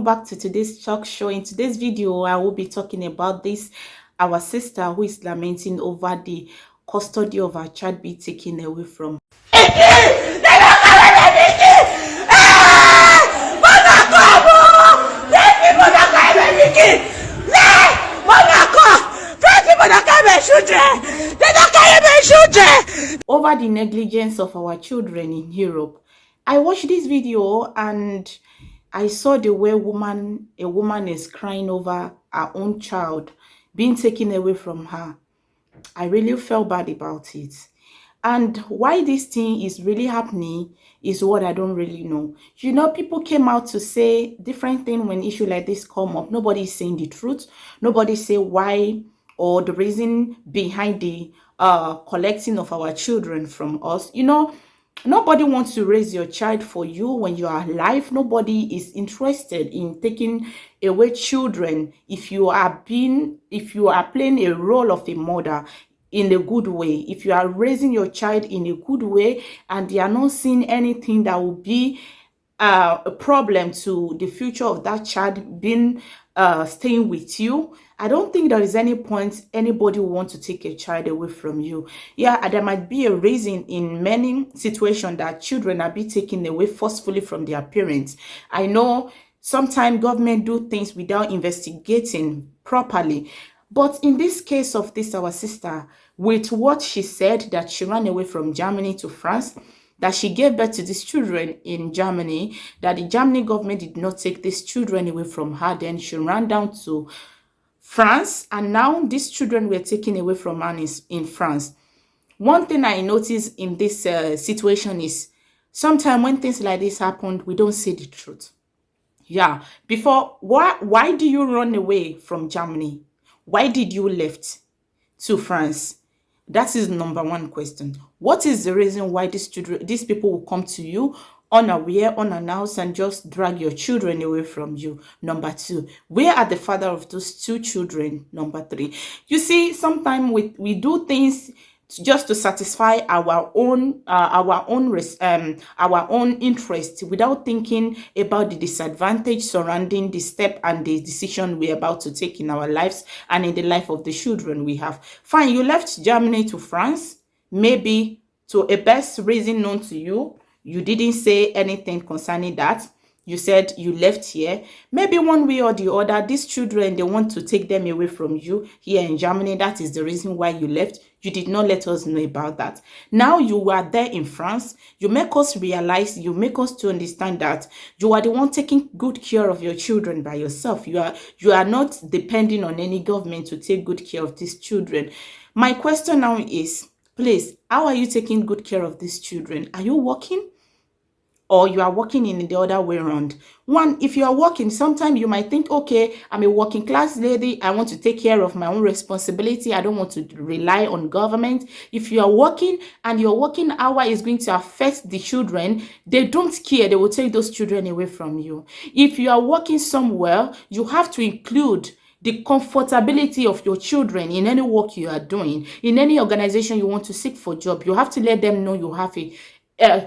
welcome back to today's talk show. In today's video, I will be talking about our sister who is lamenting over the custody of her child being taken away from. Over the negligence of our children in Europe. I watched this video and I saw the way a woman is crying over her own child being taken away from her. I really felt bad about it. And why this thing is really happening is what I don't really know. You know, people came out to say different things when issue like this come up. Nobody is saying the truth. Nobody say why or the reason behind the collecting of our children from us. You know, nobody wants to raise your child for you when you are alive. Nobody is interested in taking away children if you are playing a role of a mother in a good way. If you are raising your child in a good way and they are not seeing anything that will be a problem to the future of that child being staying with you, I don't think there is any point anybody will want to take a child away from you. Yeah, there might be a reason in many situations that children are being taken away forcefully from their parents. I know sometimes government do things without investigating properly. But in this case of our sister, with what she said, that she ran away from Germany to France, that she gave birth to these children in Germany, that the Germany government did not take these children away from her, then she ran down to France, and now these children were taken away from her in France. One thing I noticed in this situation is sometimes when things like this happen, we don't say the truth. Yeah, before, why do you run away from Germany? Why did you left to France? That is number one question. What is the reason why these people will come to you unaware, unannounced, and just drag your children away from you? Number two, where are the father of those two children? Number three, you see, sometimes we do things just to satisfy our own interest without thinking about the disadvantage surrounding the step and the decision we're about to take in our lives and in the life of the children we have. Fine, you left Germany to France, maybe to a best reason known to you. You didn't say anything concerning that. You said you left here. Maybe one way or the other, these children, they want to take them away from you here in Germany. That is the reason why you left. You did not let us know about that. Now you are there in France. You make us realize, you make us to understand that you are the one taking good care of your children by yourself. You are not depending on any government to take good care of these children. My question now is, please, how are you taking good care of these children? Are you working? Or you are working in the other way around? One, if you are working, sometimes you might think, okay, I'm a working class lady. I want to take care of my own responsibility. I don't want to rely on government. If you are working and your working hour is going to affect the children, they don't care. They will take those children away from you. If you are working somewhere, you have to include the comfortability of your children in any work you are doing, in any organization you want to seek for job. You have to let them know you have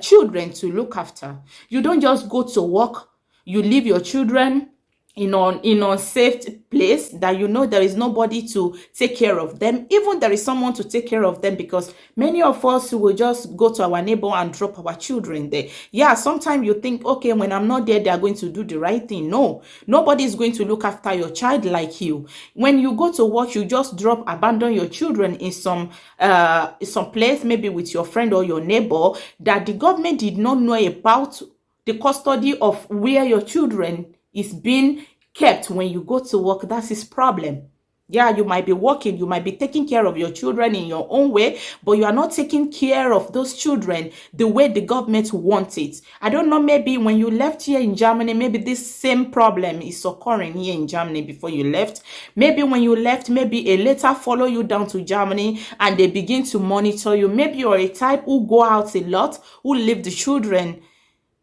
children to look after. You don't just go to work, you leave your children in a safe place that you know there is nobody to take care of them. Even there is someone to take care of them, because many of us will just go to our neighbor and drop our children there. Yeah, sometimes you think, okay, when I'm not there, they are going to do the right thing. No, nobody is going to look after your child like you. When you go to work, you just abandon your children in some place, maybe with your friend or your neighbor, that the government did not know about the custody of where your children is being kept. When you go to work, that's his problem. Yeah, you might be working, you might be taking care of your children in your own way, but you are not taking care of those children the way the government wants it. I don't know, maybe when you left here in Germany, maybe this same problem is occurring here in Germany before you left. Maybe when you left, maybe a letter follow you down to Germany and they begin to monitor you. Maybe you're a type who go out a lot, who leave the children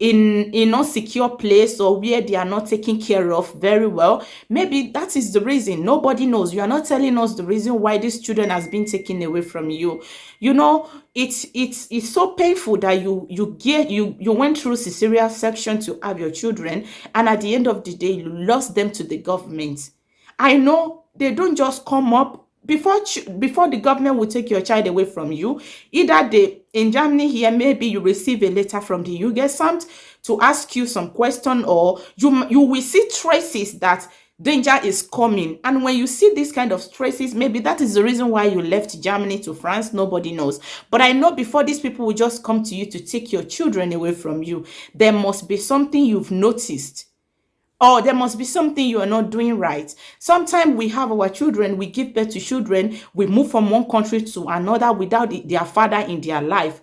in unsecure place, or where they are not taken care of very well. Maybe that is the reason. Nobody knows. You are not telling us the reason why these children has been taken away from you. You know, it's so painful that you went through cesarean section to have your children, and at the end of the day you lost them to the government. I know they don't just come up before the government will take your child away from you. Either they, in Germany here, maybe you receive a letter from the Jugendamt to ask you some question, or you will see traces that danger is coming. And when you see this kind of traces, maybe that is the reason why you left Germany to France. Nobody knows. But I know before these people will just come to you to take your children away from you, there must be something you've noticed, or there must be something you are not doing right. Sometimes we have our children, we give birth to children, we move from one country to another without their father in their life.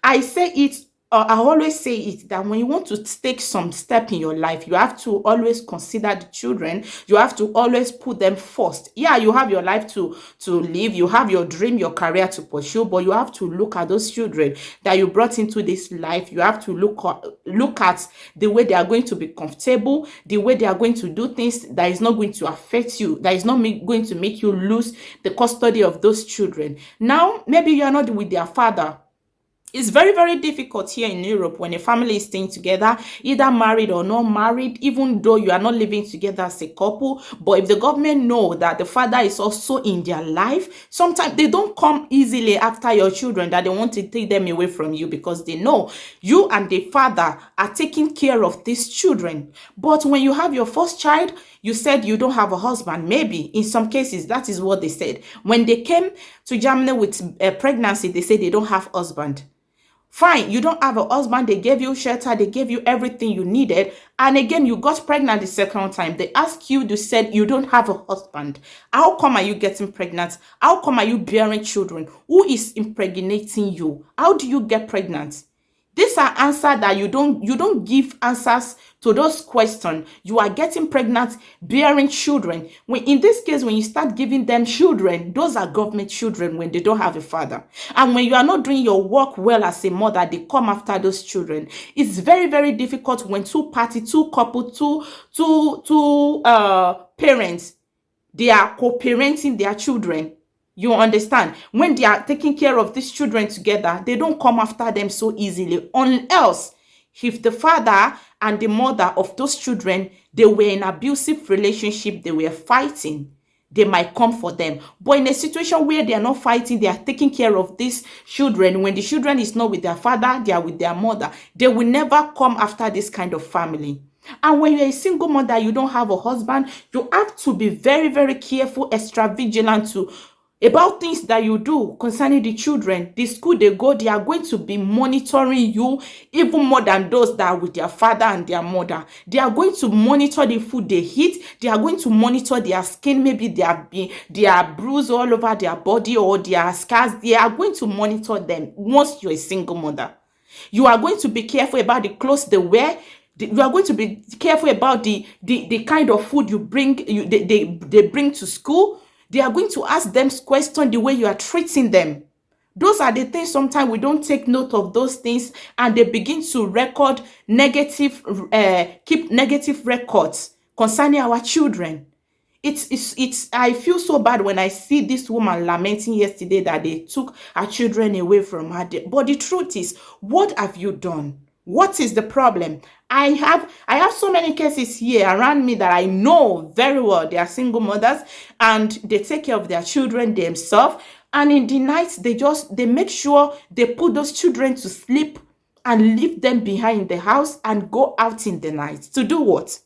I say it, I always say it, that when you want to take some step in your life, you have to always consider the children. You have to always put them first. Yeah, you have your life to live, you have your dream, your career to pursue, but you have to look at those children that you brought into this life. You have to look at the way they are going to be comfortable, the way they are going to do things that is not going to affect you, that is not going to make you lose the custody of those children. Now, maybe you are not with their father. It's very, very difficult here in Europe when a family is staying together, either married or not married, even though you are not living together as a couple. But if the government know that the father is also in their life, sometimes they don't come easily after your children, that they want to take them away from you, because they know you and the father are taking care of these children. But when you have your first child, you said you don't have a husband. Maybe in some cases, that is what they said. When they came to Germany with a pregnancy, they said they don't have husband. Fine, you don't have a husband, they gave you shelter, they gave you everything you needed, and again you got pregnant the second time. They ask you, they said you don't have a husband. How come are you getting pregnant? How come are you bearing children? Who is impregnating you? How do you get pregnant? These are answers that you don't give answers to those questions. You are getting pregnant, bearing children. When in this case, when you start giving them children, those are government children when they don't have a father. And when you are not doing your work well as a mother, they come after those children. It's very, very difficult when two parties, two couple, two parents, they are co-parenting their children. You understand? When they are taking care of these children together, they don't come after them so easily. Unless if the father and the mother of those children, they were in abusive relationship, they were fighting, they might come for them. But in a situation where they are not fighting, they are taking care of these children. When the children is not with their father, they are with their mother. They will never come after this kind of family. And when you're a single mother, you don't have a husband, you have to be very, very careful, extra vigilant about things that you do concerning the children. The school they go, they are going to be monitoring you even more than those that are with their father and their mother. They are going to monitor the food they eat. They are going to monitor their skin. Maybe they are bruised all over their body, or their scars. They are going to monitor them once you're a single mother. You are going to be careful about the clothes they wear. You are going to be careful about the kind of food you bring. They bring to school. They are going to ask them questions the way you are treating them. Those are the things sometimes we don't take note of those things, and they begin to record keep negative records concerning our children. It's I feel so bad when I see this woman lamenting yesterday that they took her children away from her. But the truth is, what have you done? What is the problem? I have so many cases here around me that I know very well. They are single mothers and they take care of their children themselves. And in the night, they make sure they put those children to sleep and leave them behind the house and go out in the night. To do what?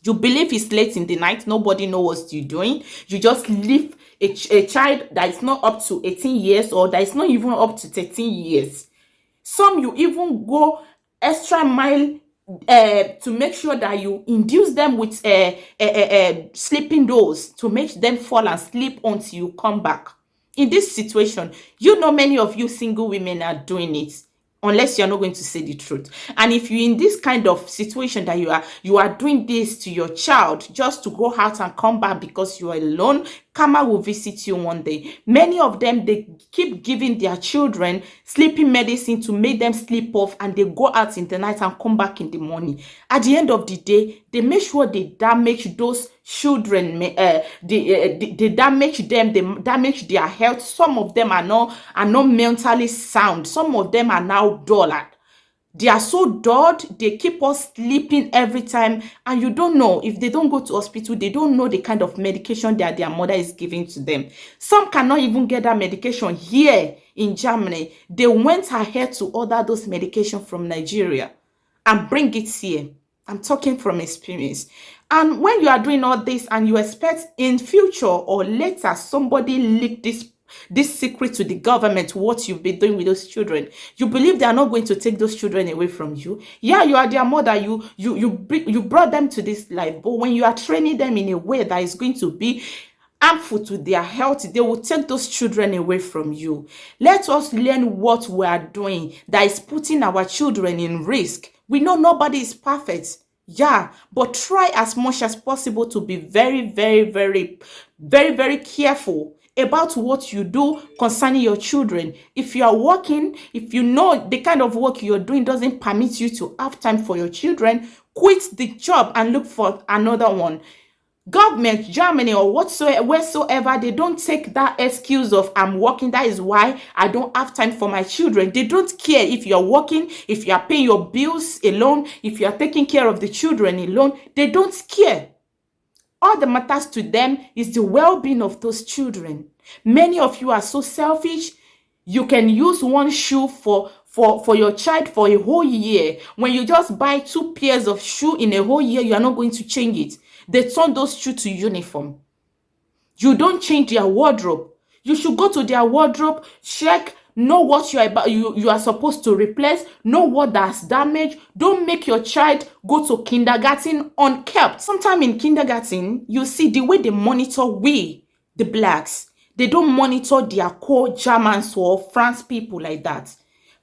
You believe it's late in the night, nobody knows what you're doing. You just leave a child that is not up to 18 years or that is not even up to 13 years. Some you even go extra mile to make sure that you induce them with sleeping dose to make them fall and sleep until you come back. In this situation, you know many of you single women are doing it, unless you're not going to say the truth. And if you're in this kind of situation that you are doing this to your child just to go out and come back because you are alone, karma will visit you one day. Many of them, they keep giving their children sleeping medicine to make them sleep off, and they go out in the night and come back in the morning. At the end of the day, they make sure they damage those children. They damage them, they damage their health. Some of them are not mentally sound. Some of them are now dullard. They are so dulled, they keep us sleeping every time, and you don't know, if they don't go to hospital, they don't know the kind of medication that their mother is giving to them. Some cannot even get that medication here in Germany. They went ahead to order those medication from Nigeria and bring it here. I'm talking from experience. And when you are doing all this and you expect in future or later somebody leak this secret to the government, what you've been doing with those children, you believe they are not going to take those children away from you? Yeah, you are their mother. You brought them to this life, but when you are training them in a way that is going to be harmful to their health, they will take those children away from you. Let us learn what we are doing that is putting our children in risk. We know nobody is perfect. Yeah, but try as much as possible to be very, very, very, very, very careful about what you do concerning your children. If you are working, if you know the kind of work you're doing doesn't permit you to have time for your children, quit the job and look for another one. Government, Germany, or whatsoever, they don't take that excuse of I'm working, that is why I don't have time for my children. They don't care if you're working, if you are paying your bills alone, if you are taking care of the children alone. They don't care. All that matters to them is the well-being of those children. Many of you are so selfish. You can use one shoe for your child for a whole year. When you just buy 2 pairs of shoe in a whole year, you are not going to change it. They turn those shoes to uniform. You don't change their wardrobe. You should go to their wardrobe, check, know what you are supposed to replace, know what that's damaged. Don't make your child go to kindergarten unkept. Sometime in kindergarten, you see the way they monitor we, the blacks. They don't monitor their core Germans or France people like that.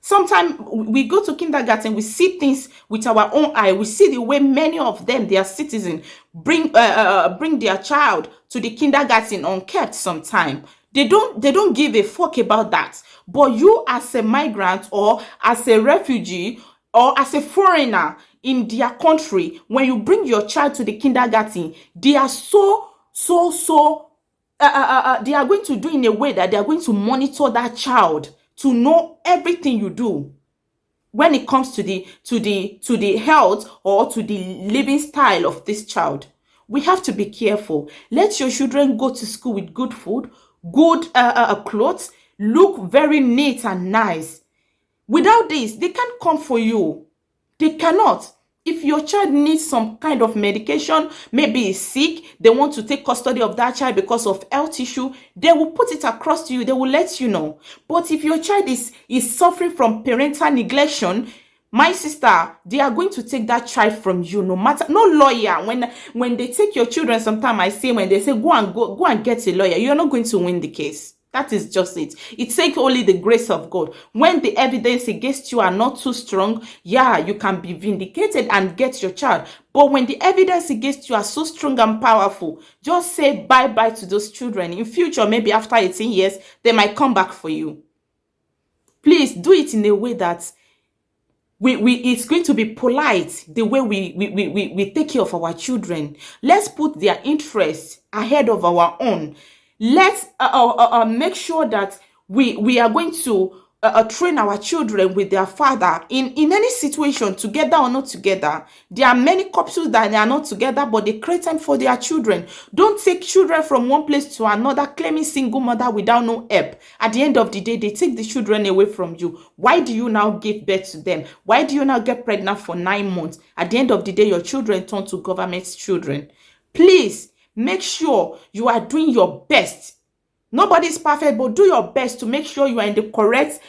Sometimes we go to kindergarten, we see things with our own eye. We see the way many of them, their citizens, bring their child to the kindergarten unkept sometime. They don't give a fuck about that. But you as a migrant or as a refugee or as a foreigner in their country, when you bring your child to the kindergarten, they are they are going to do in a way that they are going to monitor that child to know everything you do when it comes to the health or to the living style of this child. We have to be careful. Let your children go to school with good food, good clothes, look very neat and nice. Without this, they can't come for you. They cannot. If your child needs some kind of medication, maybe is sick, they want to take custody of that child because of health issue, they will put it across to you. They will let you know. But if your child is suffering from parental neglection, my sister, they are going to take that child from you. No matter, no lawyer. When they take your children, sometimes I say, when they say go and get a lawyer, you're not going to win the case. That is just it. It takes only the grace of God. When the evidence against you are not too strong, yeah, you can be vindicated and get your child. But when the evidence against you are so strong and powerful, just say bye-bye to those children. In future, maybe after 18 years, they might come back for you. Please do it in a way that it's going to be polite, the way we take care of our children. Let's put their interests ahead of our own. Let's make sure that we are going to train our children with their father in any situation, together or not together. There are many couples that they are not together, but they create time for their children. Don't take children from one place to another, claiming single mother without no help. At the end of the day, they take the children away from you. Why do you now give birth to them? Why do you now get pregnant for 9 months? At the end of the day, your children turn to government children. Please, make sure you are doing your best. Nobody is perfect, but do your best to make sure you are in the correct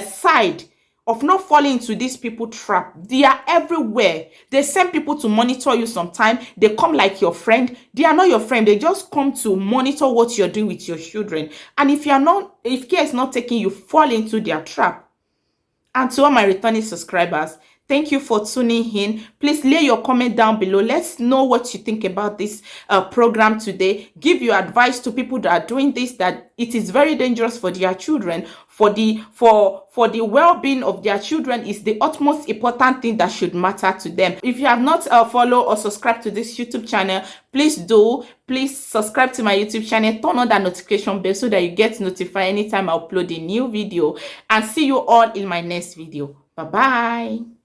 side of not falling into these people trap. They are everywhere. They send people to monitor you sometimes. They come like your friend. They are not your friend. They just come to monitor what you're doing with your children. And if care is not taking, you fall into their trap. And to all my returning subscribers, Thank you for tuning in. Please lay your comment down below. Let's know what you think about this program today. Give your advice to people that are doing this, that it is very dangerous for their children. For the well-being of their children is the utmost important thing that should matter to them. If you have not followed or subscribed to this YouTube channel, please do. Please subscribe to my YouTube channel, turn on that notification bell so that you get notified anytime I upload a new video. And see you all in my next video. Bye bye.